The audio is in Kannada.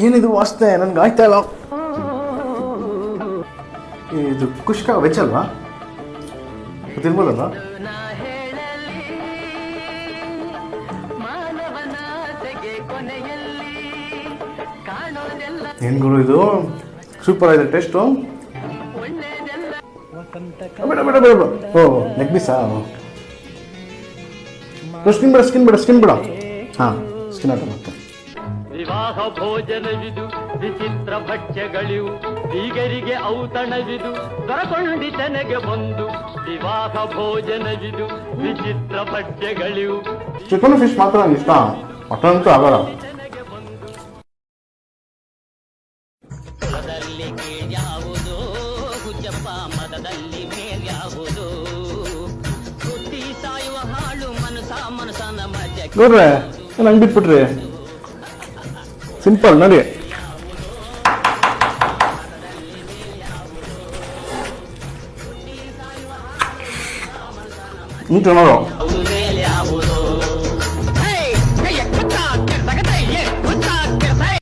ಏನಿದು ವಾಸನೆ ನನ್ಗೆ ಆಯ್ತಾ ಇಲ್ಲ. ಇದು ಕುಷ್ಕ ವೆಜ್ ಅಲ್ವಾ? ತಿನ್ಬೋದಲ್ವಾ? ಏನು ಗುರು ಇದು ಸೂಪರ್ ಆಗಿದೆ ಟೇಸ್ಟು. ಬೇಡ ಬೇಡ ಬೇಡ ಓ ಲೆಗ್ ಪೀಸಾ? ಸ್ಕಿನ್ ಬೇಡ ಹಾಂ ಸ್ಕಿನ್ ಆಟ ಮತ್ತೆ. ವಿವಾಹ ಭೋಜನವಿದು ವಿಚಿತ್ರ ಭಕ್ಷ್ಯಗಳಿವು ಬೀಗರಿಗೆ ಔತಣವಿದು ದೊರಕೊಂಡಿತನೆಗೆ ಬಂದು ವಿವಾಹ ಭೋಜನವಿದು ವಿಚಿತ್ರ ಭಕ್ಷ್ಯಗಳಿವು. ಚಿಕನ್ ಫಿಶ್ ಮಾತ್ರ ನಂಗೆ ಇಷ್ಟ, ಮಟನ್ ಅಂತೂ ಆಗಲ್ಲ. ನೋಡ್ರೆ ಹಂಗೆ ಬಿಟ್ಬಿಟ್ರಿ, ಸಿಂಪಲ್ ನೋಡಿ. ನೋಡು